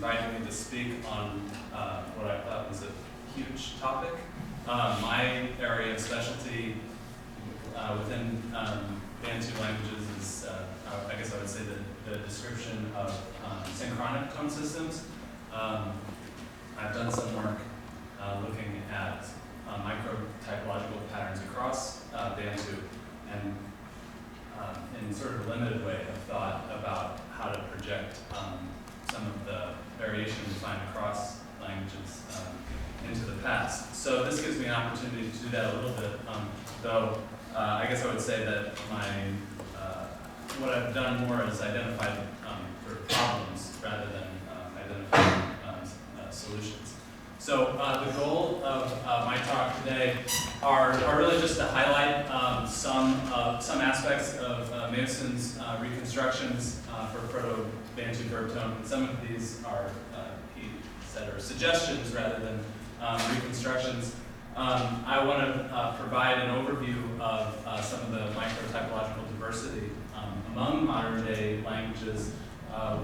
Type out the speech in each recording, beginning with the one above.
inviting me to speak on what I thought was a huge topic. My area of specialty within Bantu languages is, I guess I would say, the description of synchronic tone systems. I've done some work looking at micro-typological patterns across Bantu, and in sort of a limited way have thought about how to project some of the variation we find across languages into the past. So this gives me an opportunity to do that a little bit, though I guess I would say that what I've done more is identified sort of problems rather than identifying solutions. So the goal of my talk today are really just to highlight some aspects of Mason's reconstructions for Proto-Bantu verb tone. And some of these are, he said, are suggestions rather than reconstructions. I want to provide an overview of some of the microtypological diversity among modern-day languages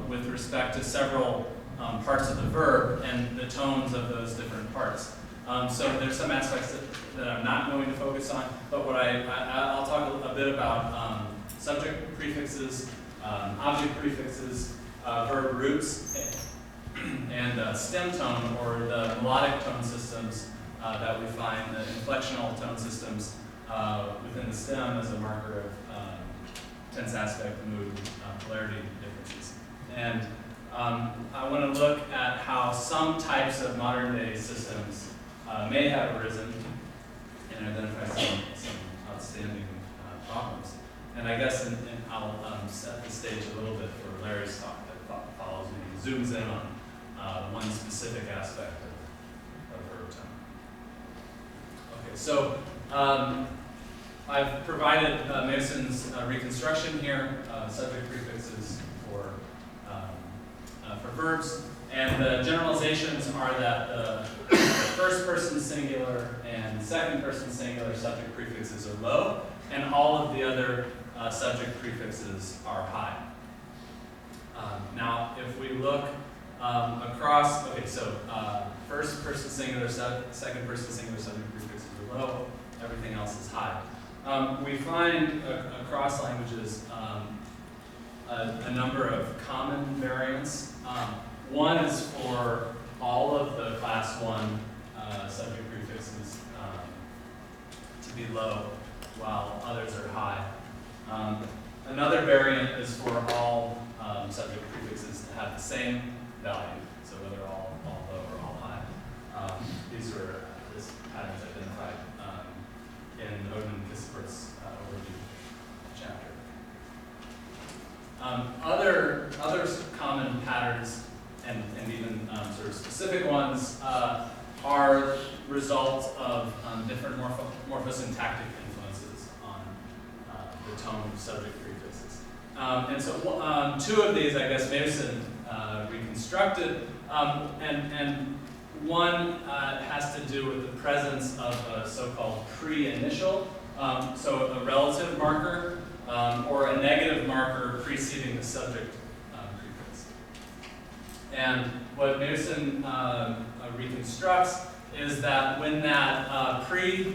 with respect to several parts of the verb and the tones of those different parts. So there's some aspects that I'm not going to focus on, but what I'll talk a bit about subject prefixes, object prefixes, verb roots, and stem tone, or the melodic tone systems that we find, the inflectional tone systems within the stem as a marker of tense aspect, mood, polarity differences. And I want to look at how some types of modern-day systems may have arisen and identify some outstanding problems. And I guess I'll set the stage a little bit for Larry's talk that follows me, zooms in on one specific aspect of verb tone. Okay, so I've provided Mason's reconstruction here, subject prefixes for verbs, and the generalizations are that the first person singular and second person singular subject prefixes are low, and all of the other subject prefixes are high. Now, if we look across, okay, so first person singular, second person singular subject prefixes are low, everything else is high. We find across languages a number of common variants. One is for all of the class 1 subject prefixes to be low, while others are high. Another variant is for all subject prefixes to have the same value, so whether all low or all high. This pattern is identified in Odin Kispert's overview chapter. Other common patterns and even sort of specific ones are results of different morphosyntactic influences on the tone of subject prefixes. And so two of these, I guess, Mason reconstructed, and one has to do with the presence of a so-called pre-initial, so a relative marker, or a negative marker preceding the subject prefix. And what Mason reconstructs is that when that pre-initial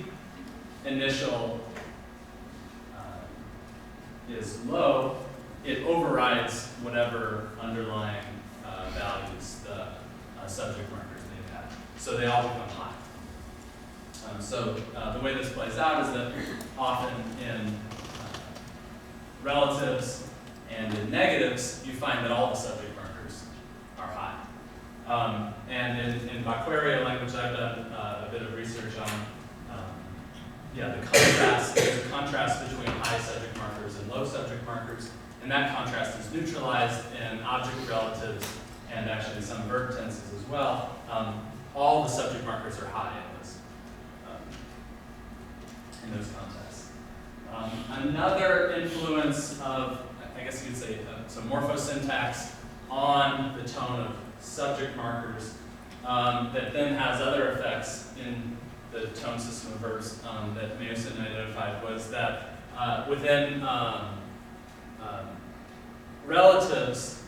is low, it overrides whatever underlying values the subject markers may have. So they all become high. So the way this plays out is that often in relatives and in negatives, you find that all the subject markers are high. And in Baqueria language, I've done a bit of research on the contrast. There's a contrast between high subject markers and low subject markers, and that contrast is neutralized in object relatives and actually some verb tenses as well. All the subject markers are high in those contexts. Another influence of, I guess you'd say, some morphosyntax on the tone of subject markers that then has other effects in the tone system of verbs that Mason identified was that within relatives,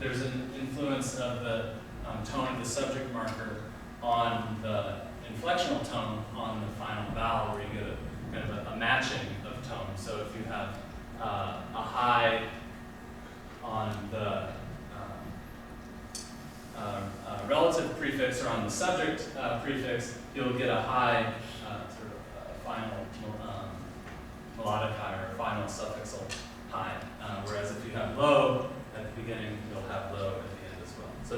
there's an influence of the tone of the subject marker on the inflectional tone on the final vowel, where you get a kind of a matching of tone. So if you have a high on the relative prefix or on the subject prefix, you'll get a high sort of final melodic high or final suffixal high. Whereas if you have low at the beginning, you'll have low at the end as well. So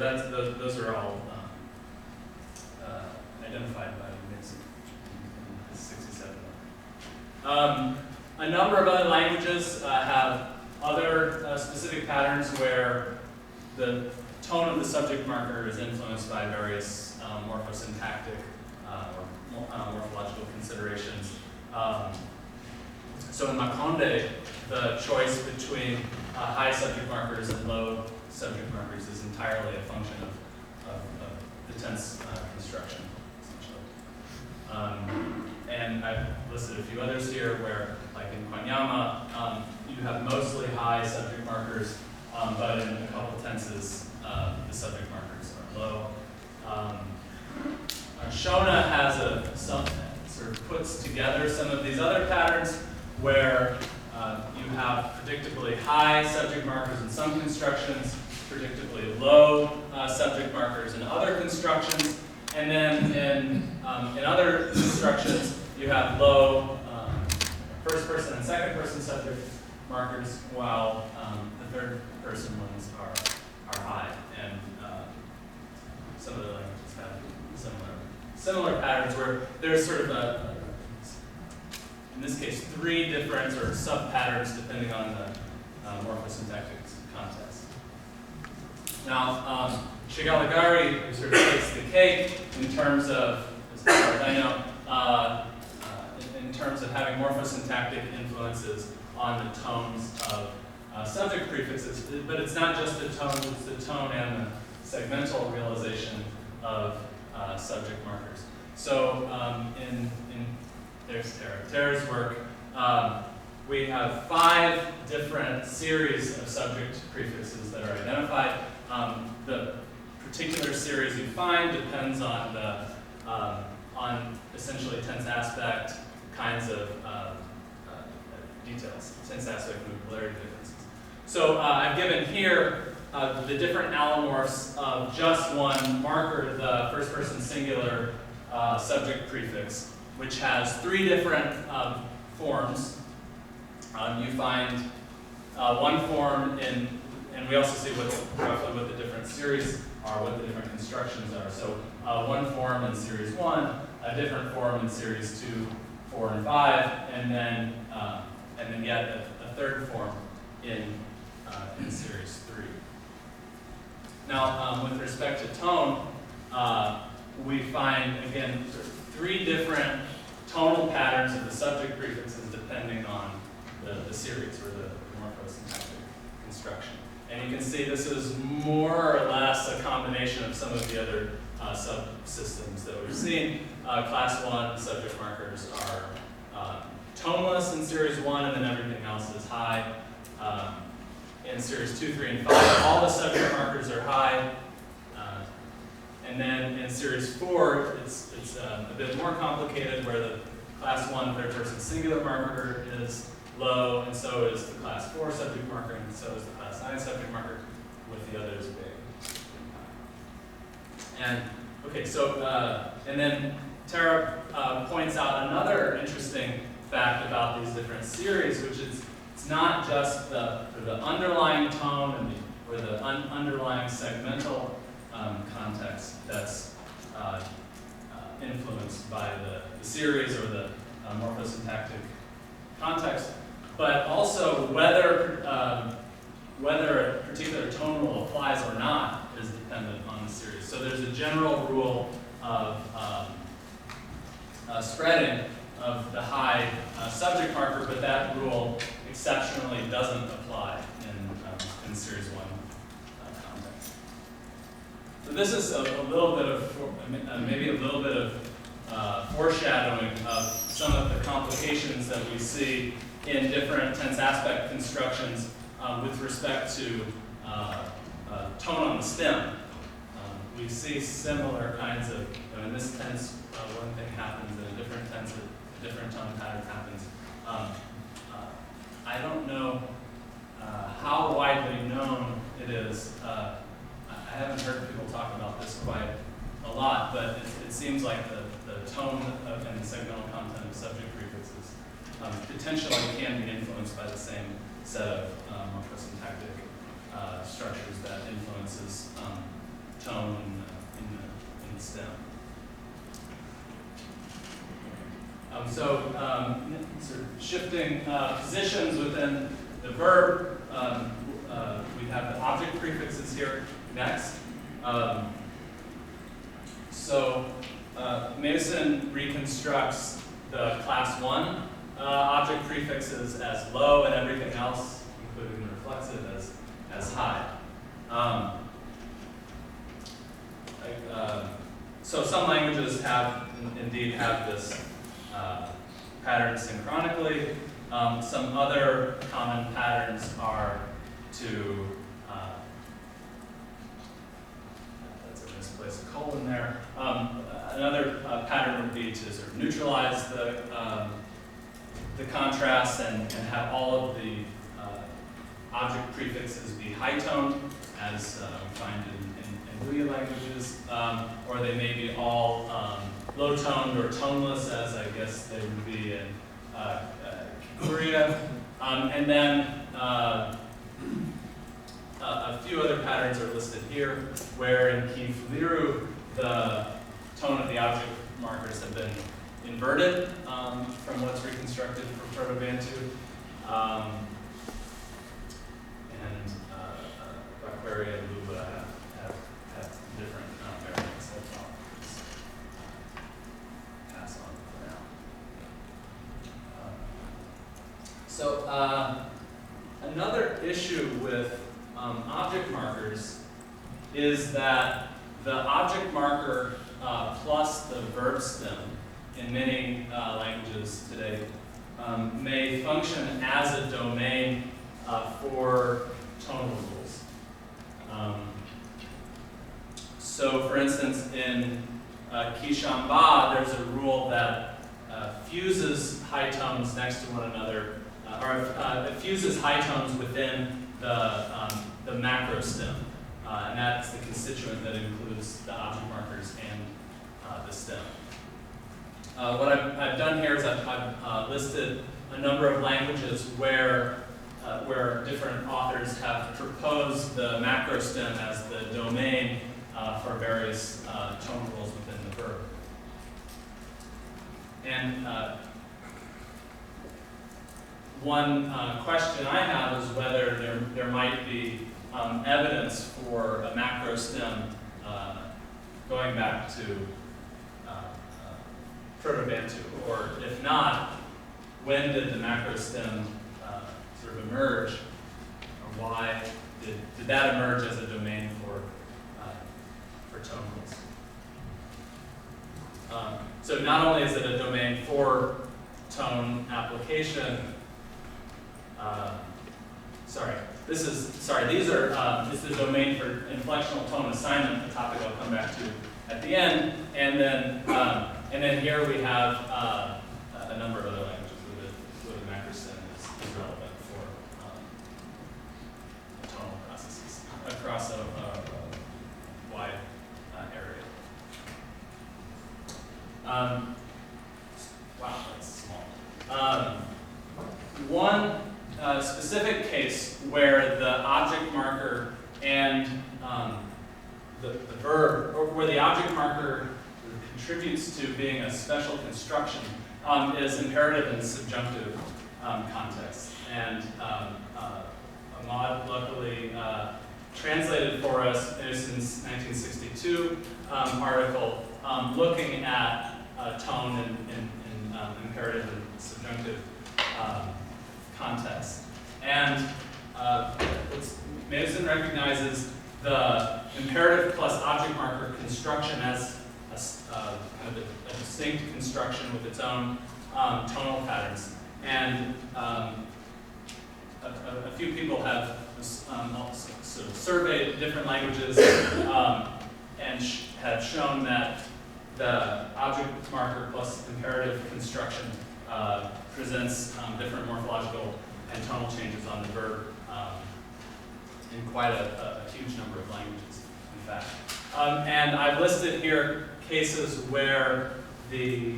those are all identified by Nixon in 67. A number of other languages have other specific patterns where the tone of the subject marker is influenced by various morphosyntactic or morphological considerations. So in Makonde, the choice between high subject markers and low subject markers is entirely a function of the tense construction, essentially. And I've listed a few others here where, like in Kwanyama, you have mostly high subject markers, but in a couple tenses, the subject markers are low. Shona has sort of puts together some of these other patterns where you have predictably high subject markers in some constructions, predictably low subject markers in other constructions, and then in other constructions you have low first person and second person subject markers, while the third person ones are high. And some of the languages have similar patterns where there's sort of in this case, 3 different sort of sub-patterns depending on the morphosyntactic context. Now, Shigalagari sort of takes the cake in terms of, as far as I know, in terms of having morphosyntactic influences on the tones of subject prefixes, but it's not just the tone, it's the tone and the segmental realization of subject markers. So in there's Tara's work, we have 5 different series of subject prefixes that are identified. The particular series you find depends on the on essentially tense aspect kinds of details, tense aspect and polarity differences. So I've given here the different allomorphs of just one marker, the first person singular subject prefix, which has 3 different forms. You find one form in, and we also see roughly what the different series are, what the different constructions are. So one form in series 1, a different form in series 2, 4, and 5, and then yet a third form in series 3. Now, with respect to tone, we find, again, 3 different tonal patterns of the subject prefixes depending on the series or the morphosyntactic construction. And you can see this is more or less a combination of some of the other subsystems that we've seen. Class 1 subject markers are toneless in series 1, and then everything else is high. In series 2, 3, and 5, all the subject markers are high. And then in series 4, it's a bit more complicated, where the class 1 third person singular marker is low, and so is the class 4 subject marker, and so is the class 9 subject marker, with the others big. And okay, so and then Tara points out another interesting fact about these different series, which is it's not just the underlying tone or the underlying segmental context that's influenced by the series or the morphosyntactic context, but also whether a particular tone rule applies or not is dependent on the series. So there's a general rule of spreading of the high subject marker, but that rule exceptionally doesn't apply in series 1 context. So this is a little bit of, maybe a little bit of foreshadowing of some of the complications that we see in different tense aspect constructions with respect to tone on the stem. We see similar kinds of, in this tense, one thing happens, in a different tense, a different tone pattern happens. I don't know how widely known it is. I haven't heard people talk about this quite a lot, but it seems like the tone and the segmental content of subject prefixes potentially can be influenced by the same set of morphosyntactic structures that influences tone in the stem. Sort of shifting positions within the verb, we have the object prefixes here next. Mason reconstructs the class 1 object prefixes as low and everything else, including the reflexive, as high. So some languages indeed have this pattern synchronically. Some other common patterns are to, that's a misplaced colon there. Another pattern would be to sort of neutralize the contrast and have all of the object prefixes be high-toned, as we find in Liu languages, or they may be all low-toned or toneless, as I guess they would be in Korea. And then a few other patterns are listed here, where in Kifuliru, the tone of the object markers have been inverted from what's reconstructed for Proto-Bantu. And Aquaria and Luba have different variants that I'll pass on for now. Another issue with object markers is that the object marker plus the verb stem in many languages today may function as a domain for tonal rules. So for instance, in Kishamba, there's a rule that fuses high tones next to one another, or it fuses high tones within the macro stem. And that's the constituent that includes the object markers and the stem. What I've done here is I've listed a number of languages where different authors have proposed the macro stem as the domain for various tone rules within the verb. And one question I have is whether there might be evidence for a macro stem going back to Proto-Bantu, or if not, when did the macro stem sort of emerge, or why did that emerge as a domain for tone rules? So not only is it a domain for tone application, it's the domain for inflectional tone assignment, a topic I'll come back to at the end, and then here we have a number of other languages where the macro stem is relevant for tonal processes across a wide area. Wow, that's small. One specific case where the object marker and the verb, or where the object marker contributes to being a special construction, is imperative and subjunctive context. And Ahmad luckily translated for us Edison's 1962 article looking at tone in imperative and subjunctive context. And Mason recognizes the imperative plus object marker construction as kind of a distinct construction with its own tonal patterns. And a few people have sort of surveyed different languages and have shown that the object marker plus imperative construction presents different morphological and tonal changes on the verb in quite a huge number of languages, in fact. And I've listed here cases where the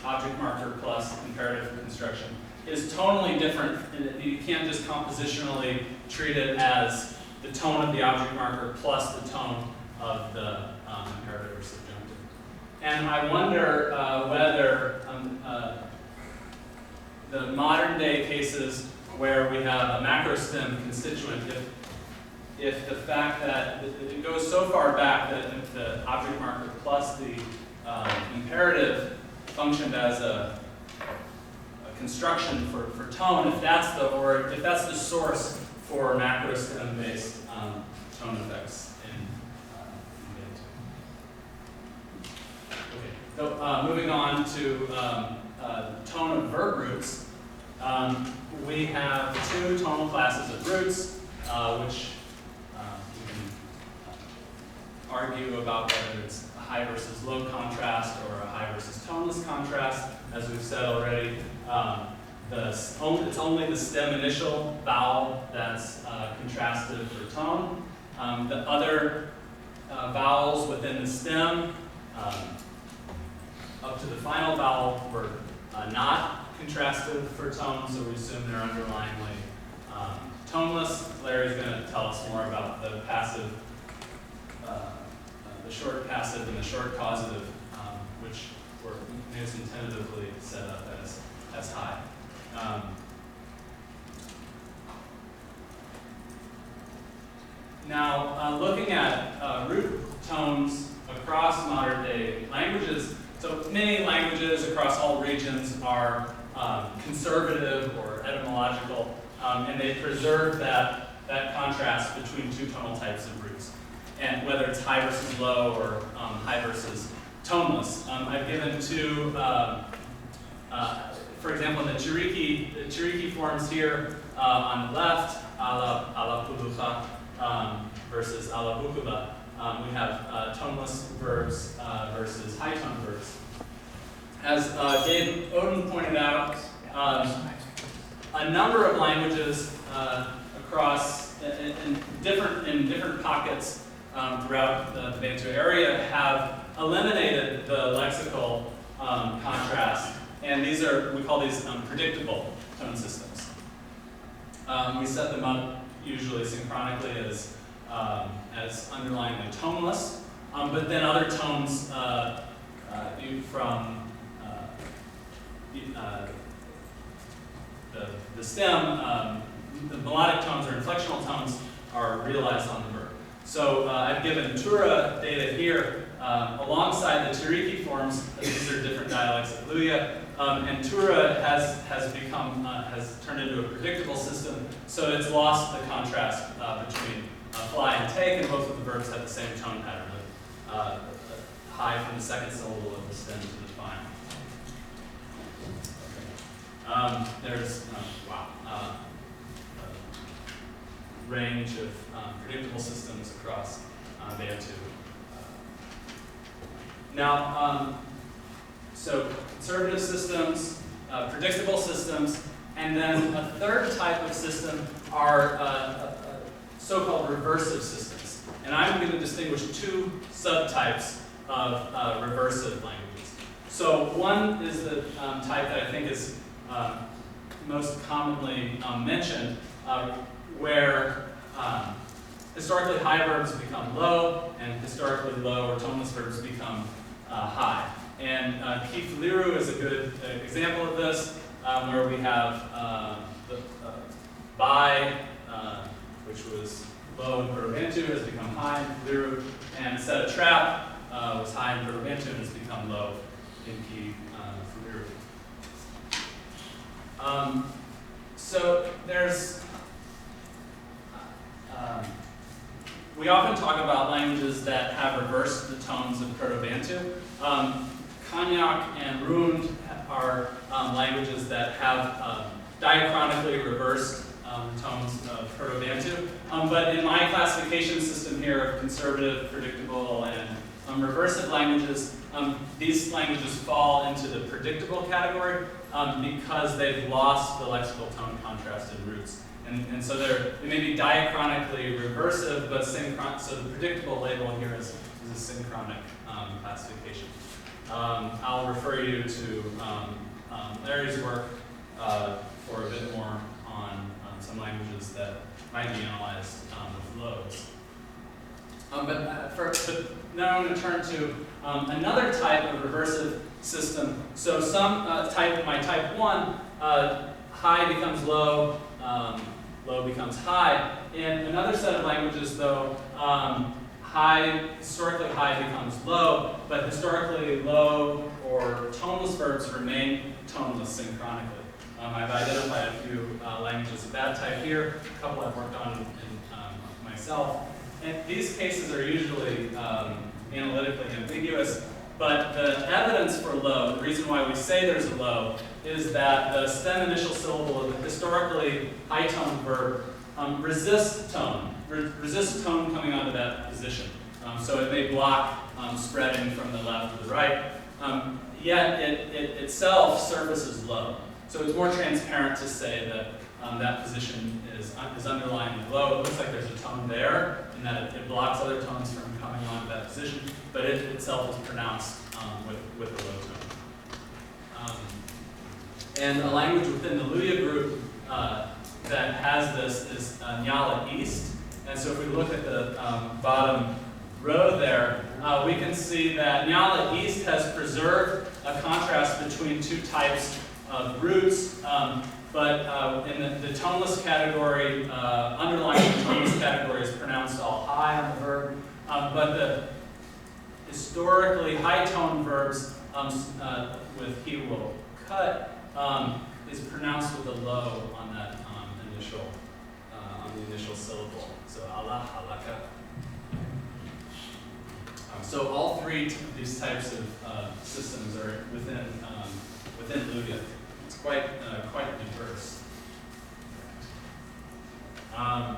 object marker plus imperative construction is tonally different. You can't just compositionally treat it as the tone of the object marker plus the tone of the imperative or subjunctive. And I wonder whether the modern day cases where we have a macrostem constituent, if the fact that it goes so far back that the object marker plus the imperative functioned as a construction for tone, if that's the source for macrostem-based tone effects in Bantu. Okay, so moving on to tone of verb roots. We have two tonal classes of roots, which we can argue about whether it's a high versus low contrast or a high versus toneless contrast. As we've said already, it's only the stem initial vowel that's contrasted for tone. The other vowels within the stem, up to the final vowel, were not contrasted for tone, so we assume they're underlyingly toneless. Larry's going to tell us more about the passive, the short passive and the short causative, which were Newton tentatively set up as high. Now, looking at root tones across modern day languages, so many languages across all regions are conservative or etymological, and they preserve that contrast between two tonal types of roots, and whether it's high versus low or high versus toneless. I've given two, for example, the Chiriki forms here on the left, ala pulucha versus ala bukuba. We have toneless verbs versus high tone verbs. As Dave Oden pointed out, a number of languages across in different pockets throughout the Bantu area have eliminated the lexical contrast, and we call these predictable tone systems. We set them up usually synchronically as underlying the toneless, but then other tones from the stem, the melodic tones or inflectional tones are realized on the verb. So I've given Tura data here alongside the Chiriki forms. These are different dialects of Luya, and Tura has turned into a predictable system, so it's lost the contrast between fly and take, and both of the verbs have the same tone pattern of high from the second syllable of the stem to the final. There's a range of predictable systems across Bantu. Now, so conservative systems, predictable systems, and then a third type of system are so-called reversive systems. And I'm going to distinguish two subtypes of reversive languages. So one is the type that I think is most commonly mentioned, where historically high verbs become low, and historically low or toneless verbs become high. And Keith Liru is a good example of this, where we have the by, which was low in Proto-Bantu, has become high in Liru, and set a trap was high in Proto-Bantu and has become low in Keith Liru. So there's we often talk about languages that have reversed the tones of Proto-Bantu. Kanyak and Rund are languages that have diachronically reversed tones of Proto-Bantu. But in my classification system here of conservative, predictable, and reversive languages, these languages fall into the predictable category because they've lost the lexical tone contrasted roots. And so they may be diachronically reversive, but synchron. So the predictable label here is a synchronic classification. I'll refer you to Larry's work for a bit more on some languages that might be analyzed with loads. But now I'm going to turn to another type of reversive system. So my type 1, high becomes low, low becomes high. In another set of languages, though, historically high becomes low, but historically low or toneless verbs remain toneless synchronically. I've identified a few languages of that type here, a couple I've worked on myself. And these cases are usually analytically ambiguous, but the evidence for low, the reason why we say there's a low, is that the stem initial syllable of the historically high tone verb resists tone coming onto that position. So it may block spreading from the left to the right, yet it itself surfaces low. So it's more transparent to say that that position is underlying low. It looks like there's a tone there, and that it blocks other tones from coming onto that position, but it itself is pronounced with a low tone. And a language within the Luya group that has this is Nyala East. And so if we look at the bottom row there, we can see that Nyala East has preserved a contrast between two types of roots, but in the toneless category, underlying the toneless category is pronounced all high on the verb, but the historically high tone verbs with he will cut is pronounced with a low on that initial syllable. So Allah halaka. So all three of these types of systems are within Luya. It's quite diverse. I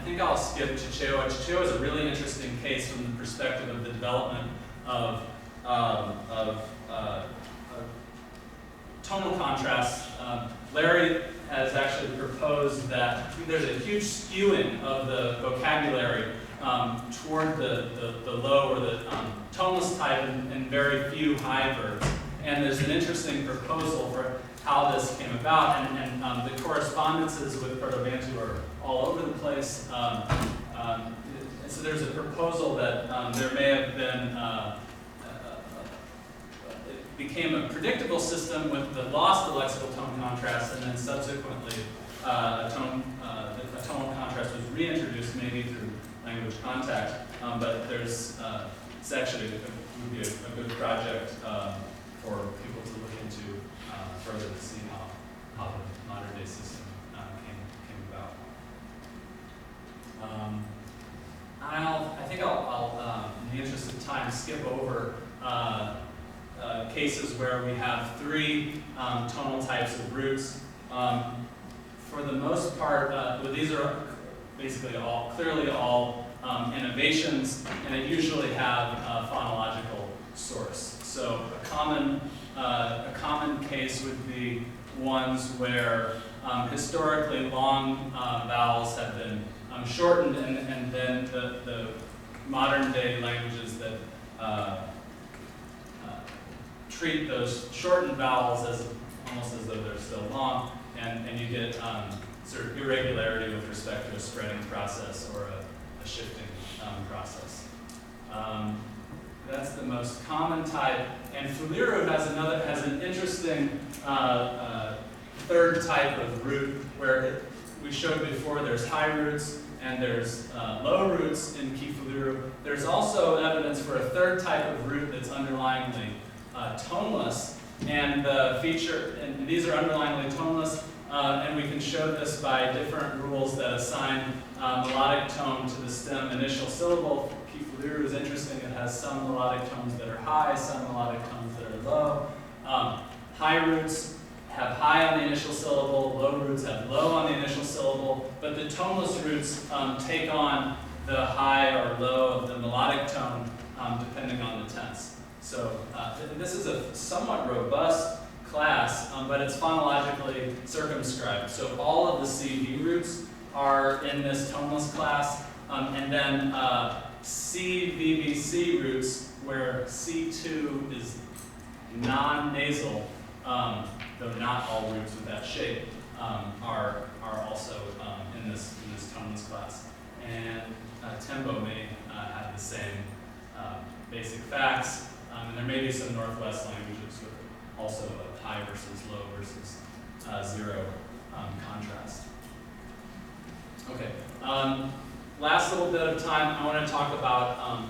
think I'll skip Chichewa. Chichewa is a really interesting case from the perspective of the development of tonal contrasts. Larry has actually proposed that there's a huge skewing of the vocabulary toward the low or the toneless type and very few high verbs. And there's an interesting proposal for how this came about, and the correspondences with Proto-Bantu are all over the place. So there's a proposal that there may have been, it became a predictable system that lost the lexical tone contrast, and then subsequently a tonal contrast was reintroduced, maybe through language contact. But there's, it's actually would be a good project for people to look into further to see how the modern day system came about. I think I'll in the interest of time, skip over cases where we have three tonal types of roots. For the most part, well, these are basically clearly all innovations, and they usually have a phonological source. So a common case would be ones where historically long vowels have been shortened, and then the modern day languages that treat those shortened vowels as almost as though they're still long, and you get sort of irregularity with respect to a spreading process or a shifting process. That's the most common type, and Fuliru has an interesting third type of root where we showed before there's high roots and there's low roots in Kifuliru. There's also evidence for a third type of root that's underlyingly toneless, and these are underlyingly toneless, and we can show this by different rules that assign melodic tone to the stem initial syllable, Kifuliru blue is interesting. It has some melodic tones that are high, some melodic tones that are low. High roots have high on the initial syllable, low roots have low on the initial syllable, but the toneless roots take on the high or low of the melodic tone depending on the tense. So this is a somewhat robust class, but it's phonologically circumscribed. So all of the CV roots are in this toneless class, and then CVVC roots, where C2 is non-nasal, though not all roots with that shape, are also in this toneless class. And tempo may have the same basic facts, and there may be some Northwest languages with also a high versus low versus zero contrast. Okay, last little bit of time, I want to talk about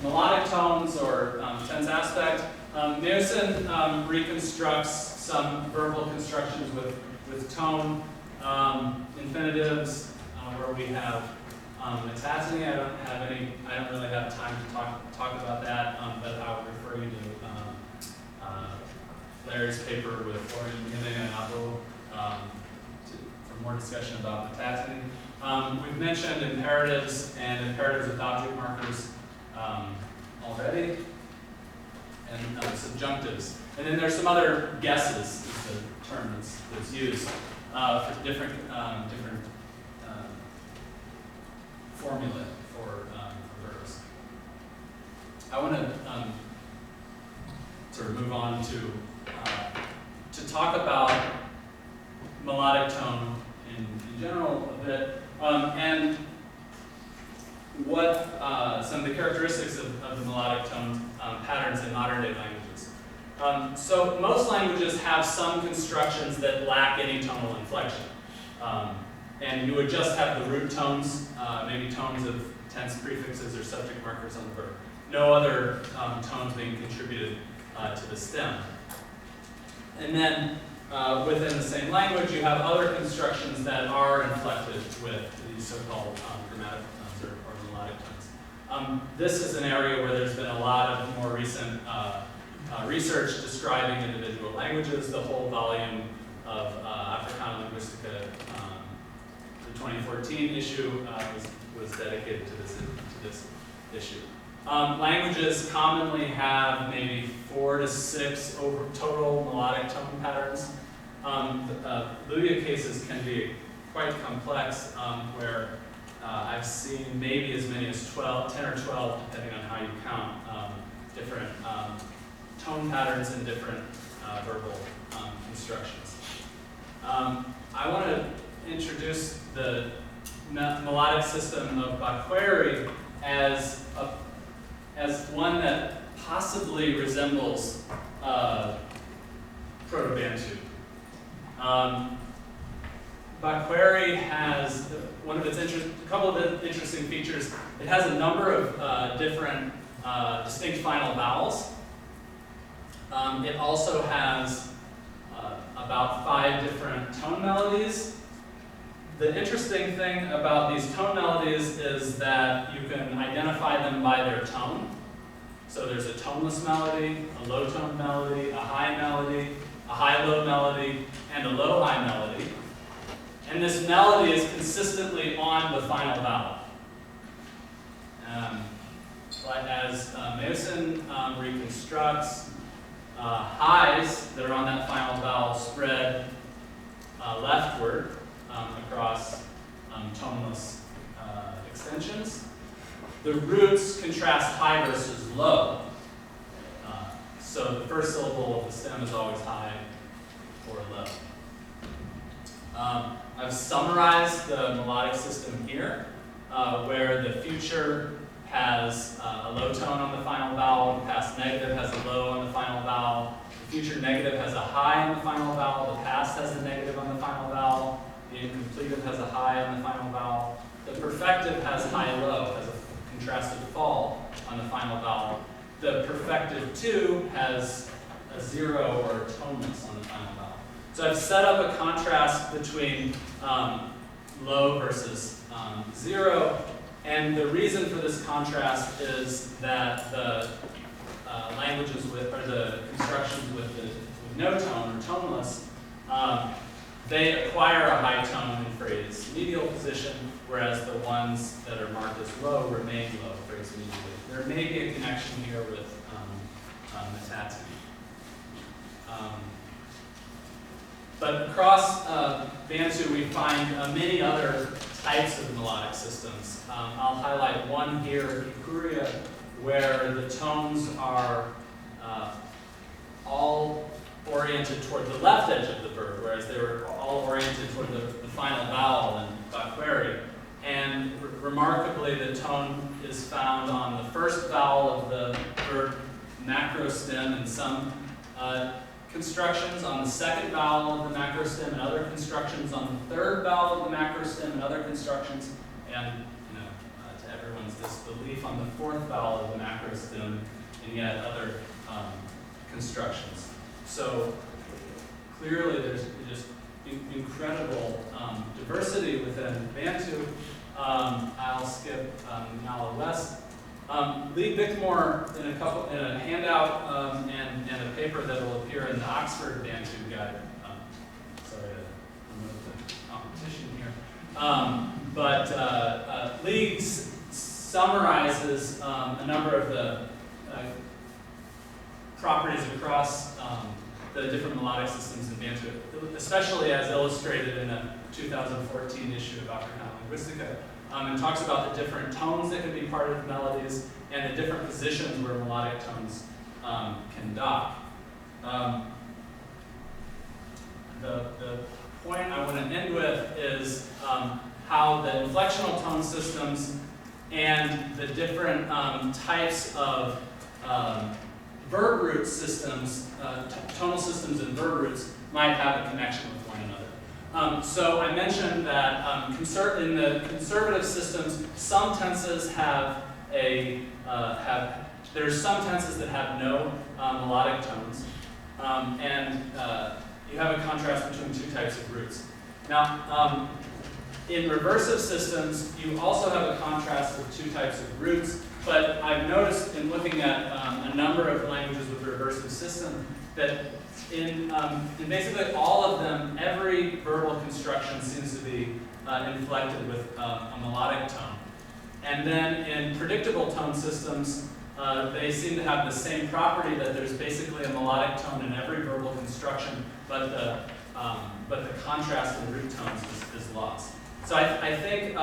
melodic tones or tense aspect. Nielsen reconstructs some verbal constructions with tone infinitives where we have metazony. I don't really have time to talk about that, but I would refer you to Larry's paper with Florian and Apple for more discussion about metazony. We've mentioned imperatives and imperatives with object markers already, and subjunctives. And then there's some other guesses, is the term that's used for different formulae for verbs. I want to sort of move on to talk about melodic tone in general a bit, and what some of the characteristics of the melodic tone patterns in modern day languages. So most languages have some constructions that lack any tonal inflection. And you would just have the root tones, maybe tones of tense prefixes or subject markers on the verb. No other tones being contributed to the stem. And then within the same language, you have other constructions that are inflected with these so-called grammatical tones or melodic tones. This is an area where there's been a lot of more recent research describing individual languages. The whole volume of Africana Linguistica, the 2014 issue, was dedicated to this issue. Languages commonly have maybe 4 to 6 total melodic tone patterns. Ludia cases can be quite complex, where I've seen maybe as many as 10 or 12, depending on how you count, different tone patterns and different verbal constructions. I want to introduce the melodic system of Bakweri as one that possibly resembles Proto-Bantu. Bakweri has a couple of interesting features. It has a number of different distinct final vowels. It also has about 5 different tone melodies. The interesting thing about these tone melodies is that you can identify them by their tone. So there's a toneless melody, a low tone melody, a high-low melody, and a low-high melody. And this melody is consistently on the final vowel. But as Mason reconstructs, highs that are on that final vowel spread leftward across toneless extensions. The roots contrast high versus low. So the first syllable of the stem is always high or low. I've summarized the melodic system here, where the future has a low tone on the final vowel, the past negative has a low on the final vowel, the future negative has a high on the final vowel, the past has a negative on the final vowel, the incompletive has a high on the final vowel, the perfective has high-low, has a contrasted fall on the final vowel. The perfective 2 has a 0 or toneless on the final vowel. So I've set up a contrast between low versus 0, And the reason for this contrast is that the languages with, or the constructions with no tone or toneless, they acquire a high tone in phrase medial position, whereas the ones that are marked as low remain low phrase medially. There may be a connection here with metatu. But across Bantu, we find many other types of melodic systems. I'll highlight one here, Kikuria, where the tones are all oriented toward the left edge of the verb, whereas they were all oriented toward the final vowel in Bakweri. And remarkably, the tone is found on the first vowel of the verb macro stem in some constructions, on the second vowel of the macro stem and other constructions, on the third vowel of the macro stem and other constructions, and to everyone's disbelief, on the fourth vowel of the macro stem and yet other constructions. So clearly there's just incredible diversity within Bantu. I'll skip Nala West. Lee Bickmore, in a handout and a paper that will appear in the Oxford Bantu Guide. Sorry to remove the competition here. Lee summarizes a number of the properties across the different melodic systems in Bantu, especially as illustrated in a 2014 issue of Africana Linguistica, and talks about the different tones that can be part of melodies and the different positions where melodic tones can dock. The point I want to end with is how the inflectional tone systems and the different types of verb root systems, tonal systems and verb roots might have a connection with one another. So I mentioned that in the conservative systems, some tenses have there's some tenses that have no melodic tones, and you have a contrast between two types of roots. Now, in reversive systems, you also have a contrast with two types of roots, but I've noticed in looking at a number of languages with a reversive system that in basically all of them, every verbal construction seems to be inflected with a melodic tone. And then in predictable tone systems, they seem to have the same property that there's basically a melodic tone in every verbal construction, but the contrast in root tones is lost. So I think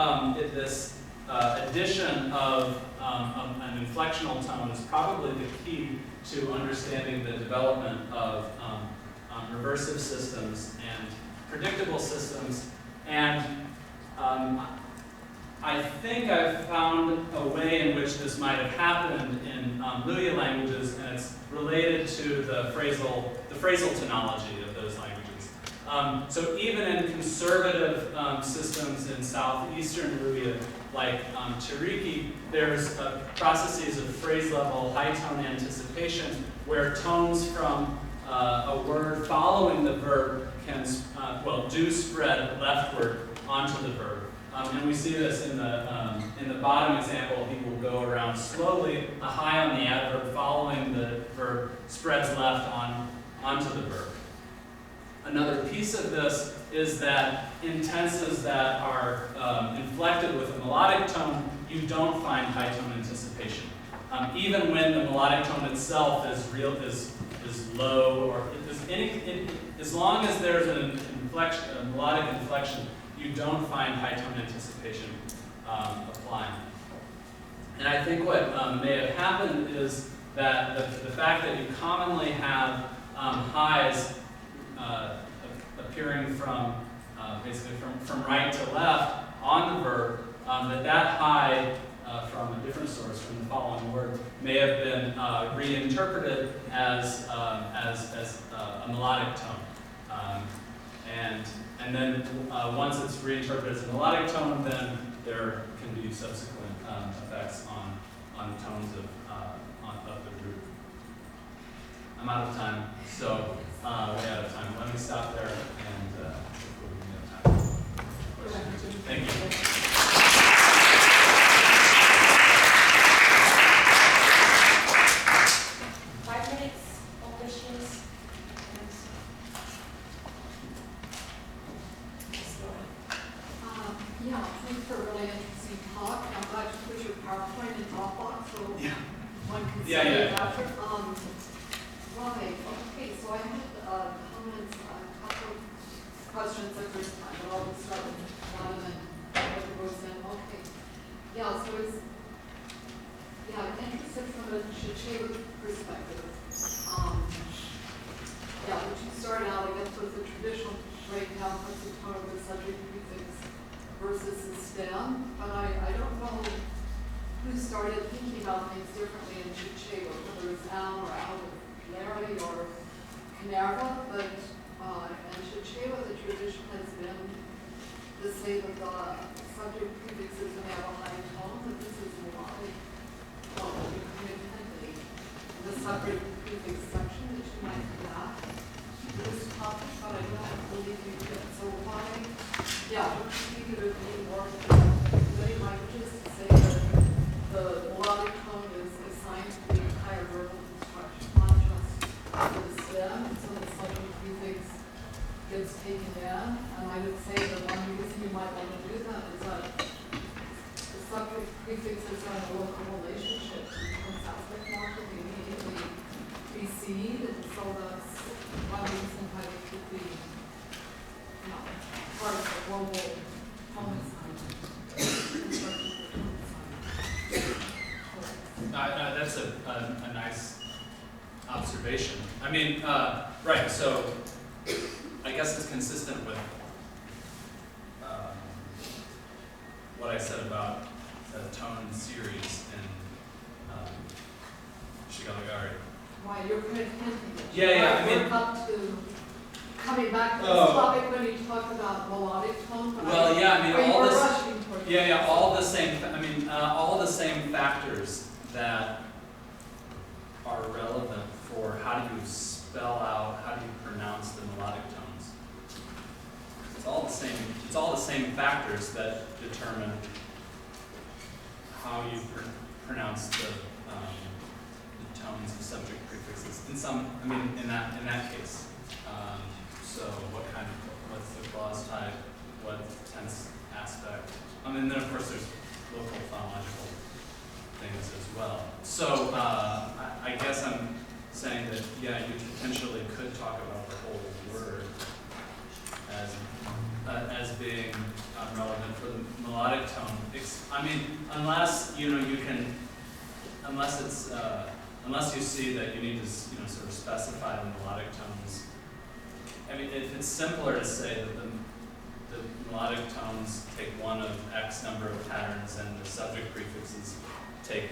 this addition of an inflectional tone is probably the key to understanding the development of reversive systems and predictable systems. And I think I've found a way in which this might have happened in Luya languages, and it's related to the phrasal tonology of those languages. So even in conservative systems in southeastern Luya, like Tiriki, there's processes of phrase level high tone anticipation where tones from a word following the verb can, do spread leftward onto the verb. And we see this in the bottom example. He will go around slowly. A high on the adverb following the verb spreads left onto the verb. Another piece of this is that in tenses that are inflected with a melodic tone, you don't find high tone anticipation. Even when the melodic tone itself is low, or as long as there's an inflection, a melodic inflection, you don't find high tone anticipation applying. And I think what may have happened is that the fact that you commonly have highs appearing from basically from right to left on the verb, that high from a different source, from the following word, may have been reinterpreted as a melodic tone. And then once it's reinterpreted as a melodic tone, then there can be subsequent effects on tones of the root. I'm out of time, so way out of time. Let me stop there, and hopefully we have time for questions. Thank you. for a really interesting talk. I'm glad you put your PowerPoint in Dropbox so Yeah. one can see Yeah, yeah. it after. Right, okay, so I had comments, a couple of questions the first time, but I'll start with one and then whatever goes in. Okay. Yeah, so it's, interested from a Chichewa perspective. What you started out, I guess, with the traditional breakdown of the tone of the subject prefix versus the stem, but I don't know who started thinking about things differently in Chichewa, whether it's Al or Al or Larry or Canerva, but in Chichewa the tradition has been to say that the subject prefix is going to have a high tone, that this is melodic, independently. The subject prefix section that you might do that. This topic, but I don't believe you did. So why, don't you think it would be more many languages to say that the melodic tone is assigned to the entire verbal construction, not just for the stem, so the subject prefix gets taken in? And I would say that one reason you might want to do that is that the subject prefixes are a local relationship between aspect mark and immediately precede, and so that's one reason why it could be part of the global tone assignment. That's a nice observation. I mean, right, so I guess it's consistent with what I said about the tone series in Shigalagari. Why you're kind of hinting at Yeah, I mean, work up to coming back to this topic when you talk about melodic tone. But well, all this, rushing towards all the same. I mean, all the same factors that are relevant for how do you spell out, how do you pronounce the melodic tones. It's all the same. It's all the same factors that determine how you pronounce the tones, the subject prefixes. In that case. So what's the clause type, what tense aspect? Then of course there's local phonological things as well. So I guess I'm saying that, you potentially could talk about the whole word as being relevant for the melodic tone. Unless you see that you need to sort of specify the melodic tones. If it's simpler to say that the melodic tones take one of X number of patterns and the subject prefixes take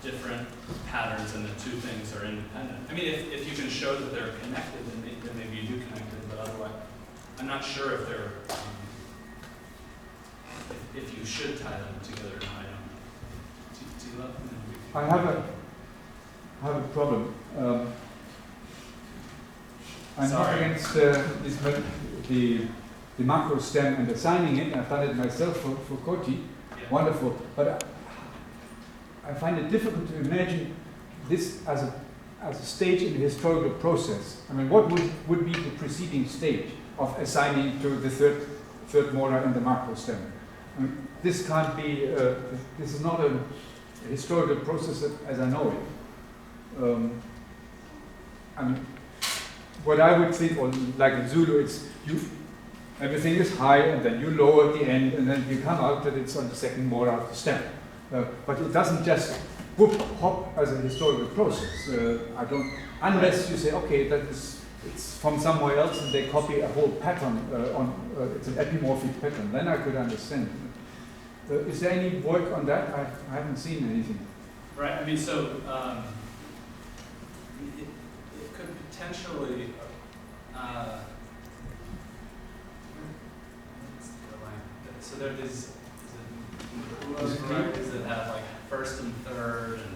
different patterns and the two things are independent. If you can show that they're connected, then maybe you do connect them, but otherwise, I'm not sure if they're, if you should tie them together or not. I don't know. I have a problem. I'm Sorry. up against the macro stem and assigning it. I've done it myself for Koti. Yeah. Wonderful. But I find it difficult to imagine this as a stage in the historical process. What would be the preceding stage of assigning to the third molar and the macro stem? This can't be. This is not a historical process as I know it. What I would think, or like in Zulu, it's everything is high and then you lower at the end and then you come out that it's on the second molar of the stem. But it doesn't just whoop hop as a historical process. Unless you say, okay, it's from somewhere else and they copy a whole pattern it's an epimorphic pattern. Then I could understand. Is there any work on that? I haven't seen anything. Right. It could potentially. So there is varieties that have like first and third and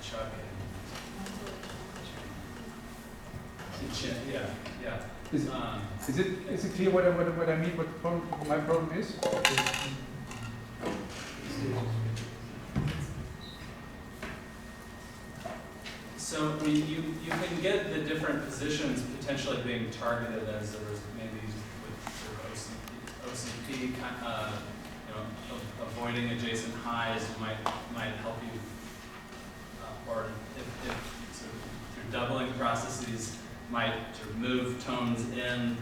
chuck and chin. Yeah. Is it clear what I mean? What my problem is? So you can get the different positions potentially being targeted as there was maybe with OCP. OCP, avoiding adjacent highs might help you, or if sort of through doubling processes might sort of move tones in,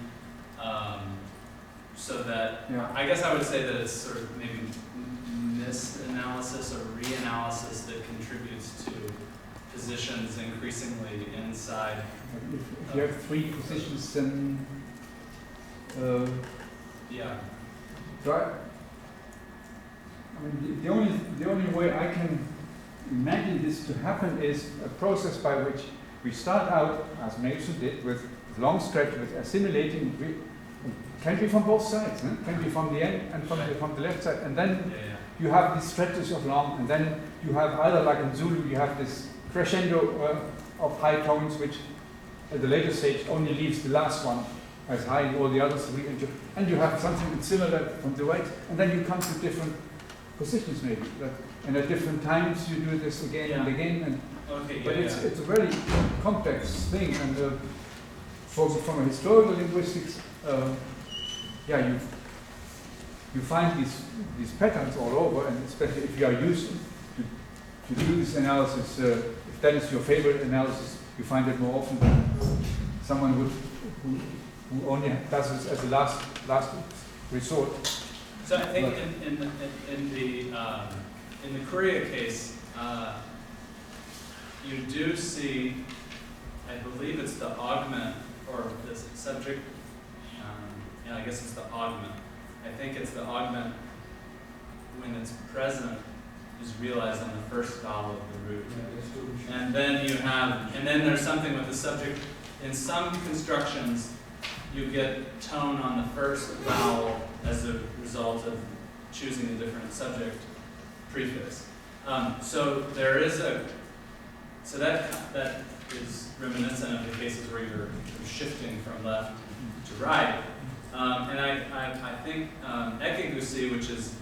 so that I guess I would say that it's sort of maybe misanalysis or reanalysis that contributes to positions increasingly inside. If you have three positions, then yeah. So I mean, the only way I can imagine this to happen is a process by which we start out, as Mason did, with long stretch, with assimilating. Can be from both sides, can be from the end and from the left side, and then you have these stretches of long, and then you have either, like in Zulu, you have this crescendo of high tones, which at the later stage only leaves the last one as high, and all the others and you have something similar from the right, and then you come to different positions maybe, and at different times you do this again and again, and it's a very complex thing, and from a historical linguistics, you find these patterns all over, and especially if you are used to do this analysis, if that is your favorite analysis, you find it more often than someone who only does this as a last resort. So I think in the Korea case, you do see, I believe it's the augment or the subject. I guess it's the augment. I think it's the augment when it's present is realized on the first vowel of the root. And then there's something with the subject. In some constructions, you get tone on the first vowel as a result of choosing a different subject prefix. So that is reminiscent of the cases where you're shifting from left to right. And I think Ekegusi, which is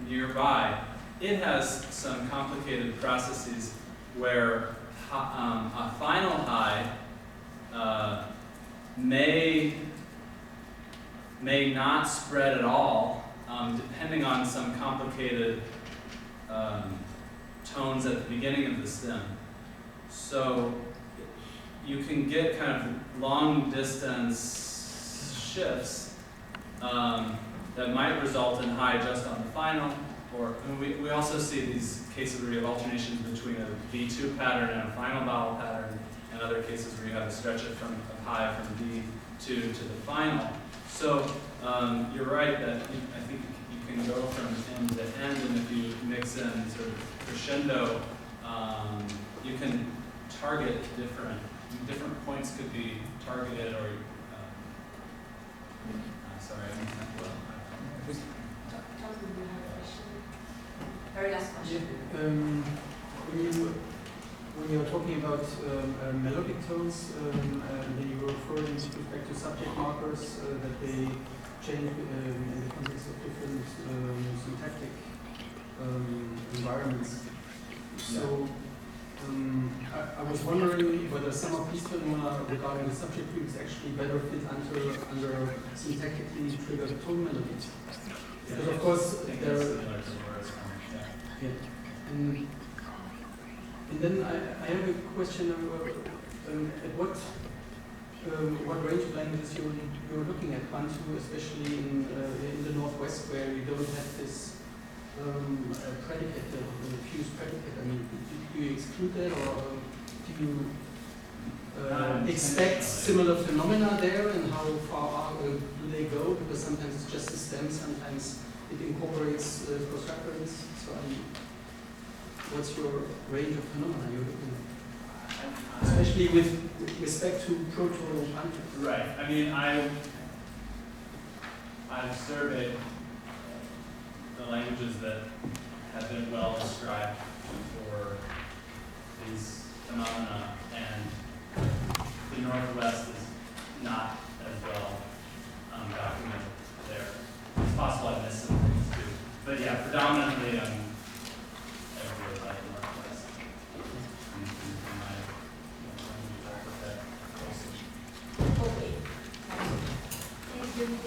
nearby, it has some complicated processes where a final high may not spread at all, depending on some complicated tones at the beginning of the stem. So you can get kind of long distance shifts that might result in high just on the final, or we also see these cases where you have alternations between a V2 pattern and a final vowel pattern, and other cases where you have a stretch of high from V2 to the final. So you're right that I think you can go from end to end, and if you mix in sort of crescendo, you can target different points could be targeted, or sorry, I didn't think well. Jonathan, you have a question? Very last question. When you're talking about melodic tones, and then you were referring with respect to subject markers that they change in the context of different syntactic environments. So I was wondering whether some of these phenomena regarding the subject groups actually better fit under syntactically triggered tone melodies. Because of course there are. And then I have a question at what range of languages you're looking at, Bantu, especially in the Northwest, where you don't have this predicate, the fused predicate. I mean, do you exclude that, or do you expect similar phenomena there, and how far do they go? Because sometimes it's just a stem, sometimes it incorporates constructors. So what's your range of phenomena you're looking at? Especially with respect to Proto-Bantu. Right. I mean, I've surveyed the languages that have been well described for these phenomena, and the Northwest is not as well documented there. It's possible I missed some things too. But yeah, predominantly everywhere like the Northwest. Okay. Thank you.